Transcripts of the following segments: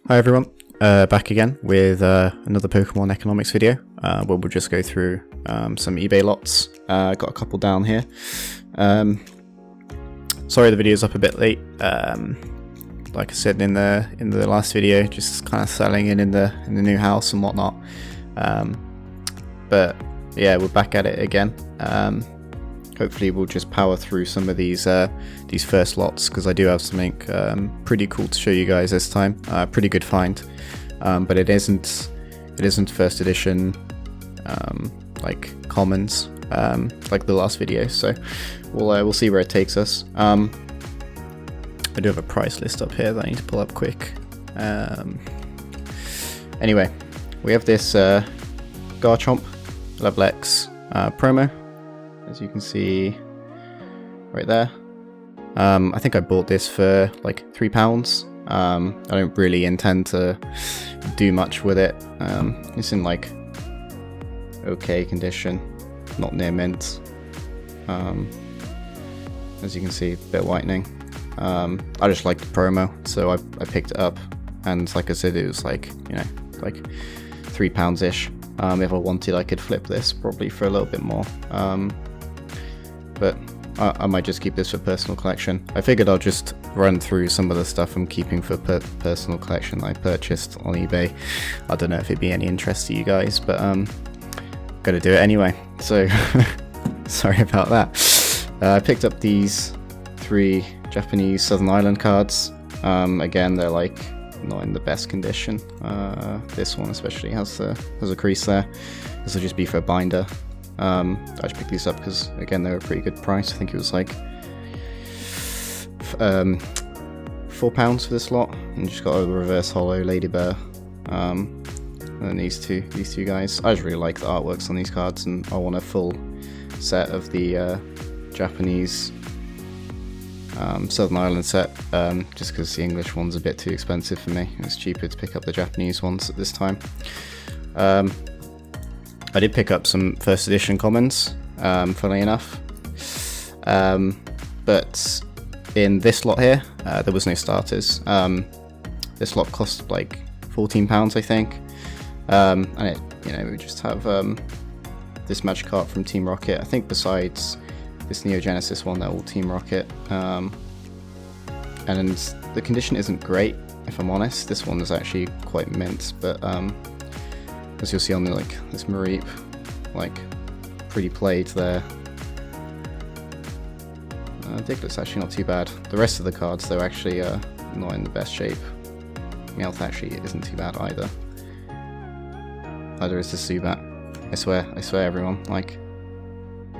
Hi everyone, back again with another Pokemon economics video where we'll just go through some eBay lots. Got a couple down here. Sorry the video's up a bit late. Like I said in the last video, just kind of selling in the new house and whatnot. But yeah, we're back at it again. Hopefully we'll just power through some of these first lots, because I do have something pretty cool to show you guys this time. Pretty good find, but it isn't first edition like commons like the last video. So we'll see where it takes us. I do have a price list up here that I need to pull up quick. Anyway, we have this Garchomp Level X promo. As you can see right there. I think I bought this for like £3. I don't really intend to do much with it. It's in like okay condition, not near mint. As you can see, a bit whitening. I just liked the promo, so I picked it up, and like I said, it was like, you know, like £3-ish. If I wanted, I could flip this probably for a little bit more. But I might just keep this for personal collection. I figured I'll just run through some of the stuff I'm keeping for personal collection that I purchased on eBay. I don't know if it'd be any interest to you guys, but gotta do it anyway. So sorry about that. I picked up these 3 Japanese Southern Island cards. Again, they're like not in the best condition. This one especially has a crease there. This will just be for a binder. I just picked these up because, again, they were a pretty good price. I think it was like £4 for this lot, and just got a reverse holo Lady Bear, and then these two guys. I just really like the artworks on these cards, and I want a full set of the Japanese Southern Island set, just because the English one's a bit too expensive for me. It's cheaper to pick up the Japanese ones at this time. I did pick up some first edition commons, funnily enough, but in this lot here, there was no starters. This lot cost like £14, I think, and it, you know, we just have this Magikarp from Team Rocket. I think besides this Neo Genesis one, they're all Team Rocket, and the condition isn't great, if I'm honest. This one is actually quite mint, but as you'll see on the, like, this Mareep, like, pretty played there. Digltt's actually not too bad. The rest of the cards, though, actually not in the best shape. Meowth actually isn't too bad either. Neither is the Zubat. I swear everyone, like,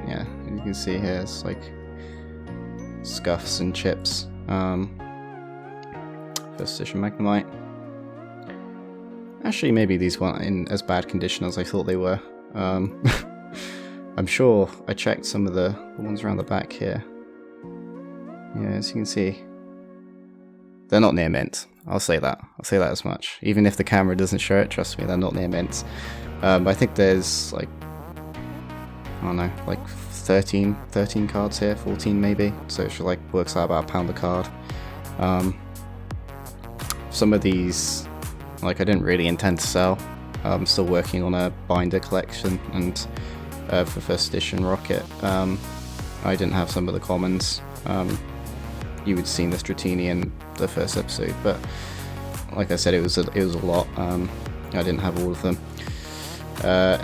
yeah, you can see here, it's like scuffs and chips. First edition Magnemite. Actually, maybe these weren't in as bad condition as I thought they were. I'm sure I checked some of the ones around the back here. Yeah, as you can see, they're not near mint. I'll say that as much. Even if the camera doesn't show it, trust me, they're not near mint. I think there's like, I don't know, like 13 cards here, 14 maybe. So it should, like, works out about £1 a card. Some of these, like, I didn't really intend to sell. I'm still working on a binder collection, and for first edition Rocket, I didn't have some of the commons. You would have seen the Stratini in the first episode, but like I said, it was a lot. I didn't have all of them.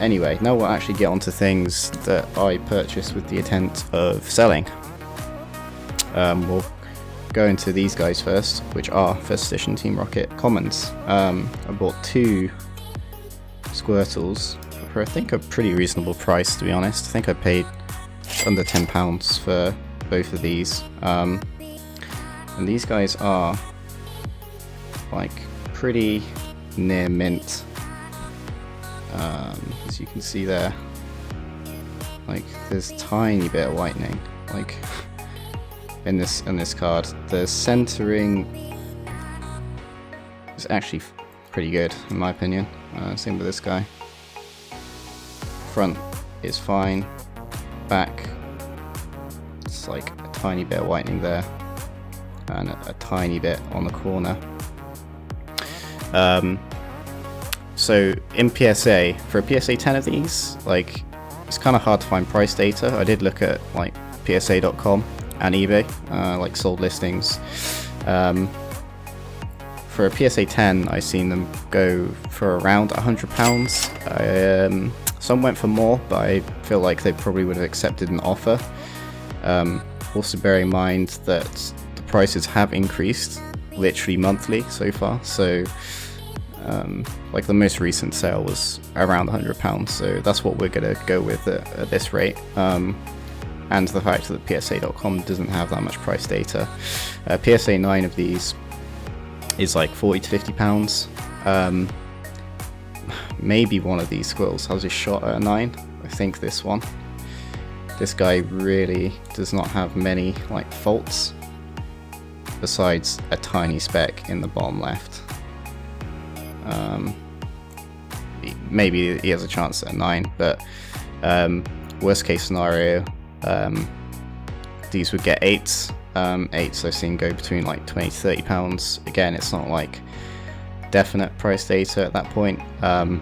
Anyway, now we'll actually get onto things that I purchased with the intent of selling. We'll go into these guys first, which are first edition Team Rocket commons. I bought 2 Squirtles for, I think, a pretty reasonable price, to be honest. I think I paid under £10 for both of these. And these guys are like pretty near mint. As you can see there, like, there's a tiny bit of whitening, like, in this card. The centering is actually pretty good, in my opinion. Same with this guy. Front is fine. Back, it's like a tiny bit of whitening there, and a tiny bit on the corner. So in PSA, for a PSA 10 of these, like, it's kind of hard to find price data. I did look at like PSA.com and eBay, like sold listings. For a PSA 10, I've seen them go for around £100. Some went for more, but I feel like they probably would have accepted an offer. Also bear in mind that the prices have increased literally monthly so far, so like the most recent sale was around £100, so that's what we're going to go with at this rate. And the fact that PSA.com doesn't have that much price data. PSA 9 of these is like £40 to £50. Maybe one of these squirrels has a shot at a 9. I think this one. This guy really does not have many like faults, besides a tiny speck in the bottom left. Maybe he has a chance at a 9, but worst case scenario, these would get 8s. 8s I've seen go between like £20 to £30. Again, it's not like definite price data at that point, and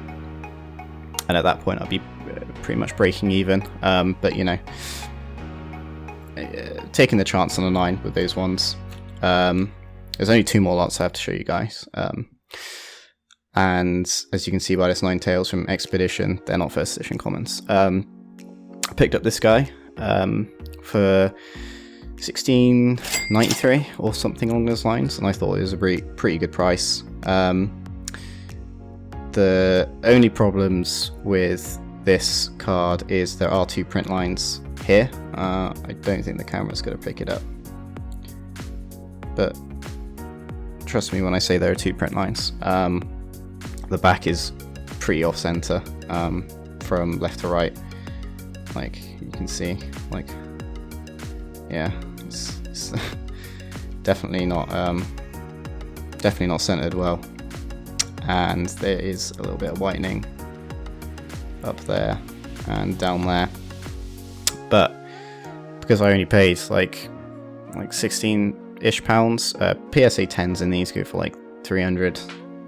at that point I'd be pretty much breaking even, but you know, taking the chance on a 9 with those ones. There's only 2 more lots I have to show you guys, and as you can see by this 9 tails from Expedition, they're not first edition commons. I picked up this guy for $16.93 or something along those lines, and I thought it was a pretty good price. The only problems with this card is there are 2 print lines here. I don't think the camera's going to pick it up, but trust me when I say there are 2 print lines. The back is pretty off center from left to right, like you can see. Like, yeah, it's definitely not centered well, and there is a little bit of whitening up there and down there, but because I only paid like 16-ish pounds, PSA 10s in these go for like 300.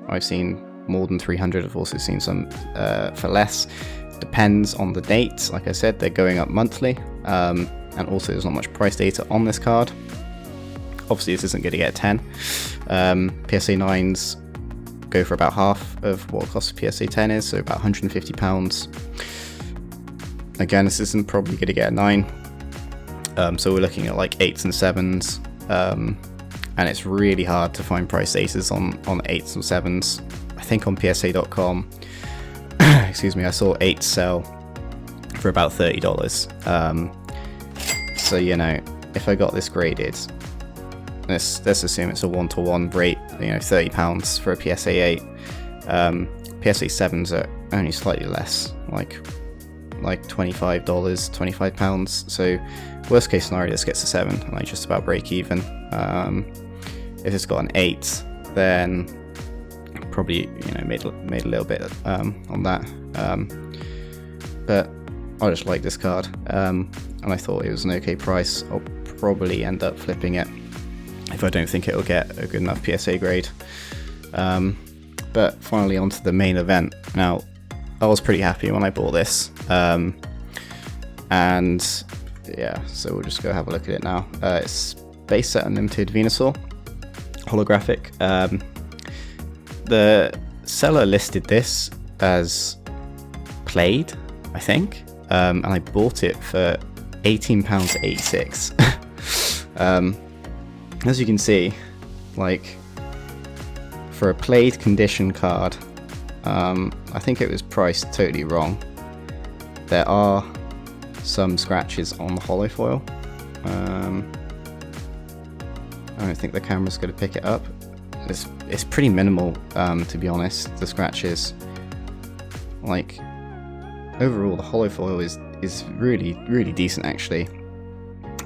I've seen more than 300. I've also seen some for less. Depends on the date. Like I said, they're going up monthly, and also there's not much price data on this card. Obviously this isn't going to get a 10. PSA 9s go for about half of what cost a PSA 10 is, so about £150. Again, this isn't probably going to get a 9, so we're looking at like 8s and 7s, and it's really hard to find price datas on 8s and 7s. I think on PSA.com, excuse me, I saw 8 sell for about $30. So you know, if I got this graded, let's assume it's a 1-to-1 rate, you know, £30 for a PSA 8. PSA 7s are only slightly less, like $25, £25. So worst case scenario, this gets a 7, and I just about break even. If it's got an 8, then probably, you know, made a little bit on that. But I just like this card, and I thought it was an okay price. I'll probably end up flipping it if I don't think it'll get a good enough PSA grade. But finally onto the main event. Now, I was pretty happy when I bought this, and yeah, so we'll just go have a look at it now. It's base set unlimited Venusaur holographic. The seller listed this as played, I think, and I bought it for £18.86. As you can see, like, for a played condition card, I think it was priced totally wrong. There are some scratches on the holo foil. I don't think the camera's going to pick it up. It's pretty minimal, to be honest, the scratches. Like, overall the holo foil is really decent actually.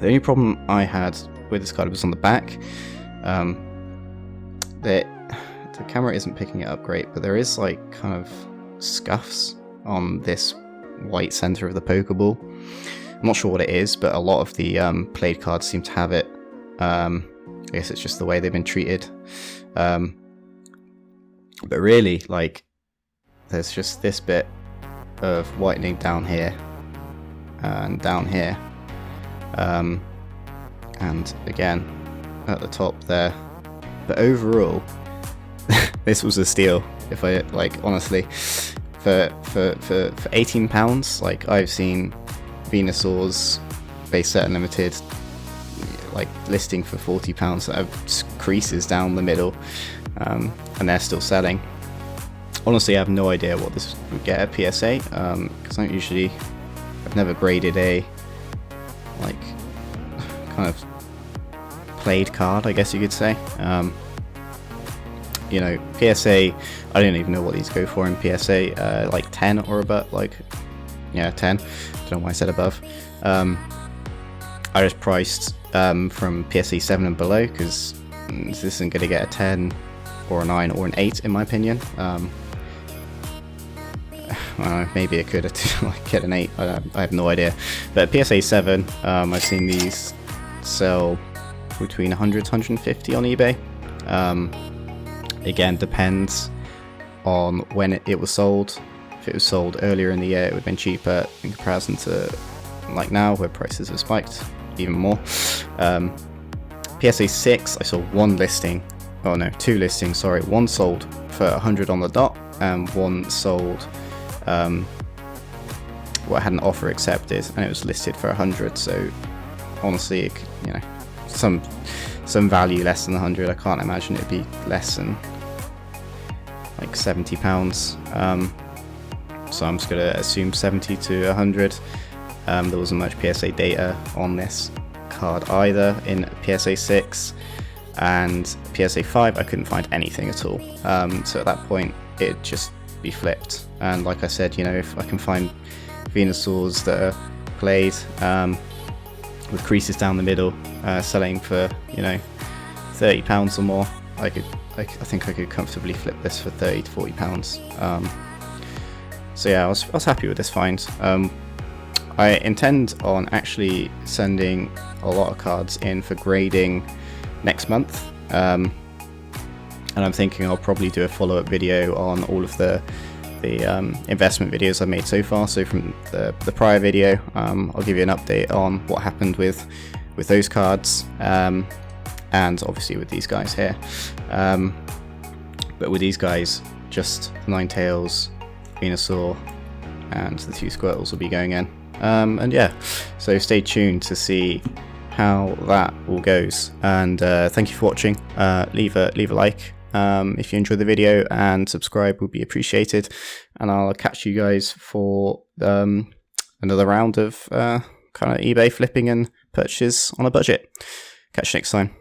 The only problem I had with this card was on the back. The camera isn't picking it up great, but there is like kind of scuffs on this white center of the Pokeball. I'm not sure what it is, but a lot of the played cards seem to have it. I guess it's just the way they've been treated. But really, like, there's just this bit of whitening down here and down here, and again at the top there. But overall, this was a steal. If I, like, honestly, for £18, like, I've seen Venusaur's base set unlimited, like, listing for £40 that have creases down the middle, and they're still selling. Honestly, I have no idea what this would get at PSA, because I've never graded a, like, kind of played card, I guess you could say. You know, PSA, I don't even know what these go for in PSA, like 10 or above, like, yeah, 10, don't know why I said above. I just priced from PSA 7 and below, because this isn't going to get a 10 or a 9 or an 8 in my opinion. I don't know, maybe it could like, get an 8, I have no idea. But PSA 7, I've seen these sell between 100 to 150 on eBay. Again, depends on when it was sold. If it was sold earlier in the year, it would have been cheaper in comparison to like now, where prices have spiked even more. PSA 6, I saw one listing, oh no, two listings, sorry. One sold for 100 on the dot, and one sold, well, I had an offer accepted, and it was listed for 100. So honestly, it could, you know, some value less than 100. I can't imagine it'd be less than like £70. So I'm just gonna assume 70 to 100. There wasn't much PSA data on this card either in PSA 6, and PSA 5 I couldn't find anything at all. So at that point it'd just be flipped. And like I said, you know, if I can find Venusaurs that are played with creases down the middle, selling for, you know, £30 or more, I think I could comfortably flip this for £30 to £40. So yeah, I was happy with this find. I intend on actually sending a lot of cards in for grading next month, and I'm thinking I'll probably do a follow-up video on all of the investment videos I've made so far. So from the prior video, I'll give you an update on what happened with those cards, and obviously with these guys here. But with these guys, just Ninetales, Venusaur, and the 2 Squirtles will be going in. And yeah, so stay tuned to see how that all goes. And thank you for watching. Leave a like if you enjoyed the video, and subscribe would be appreciated. And I'll catch you guys for another round of kind of eBay flipping and purchases on a budget. Catch you next time.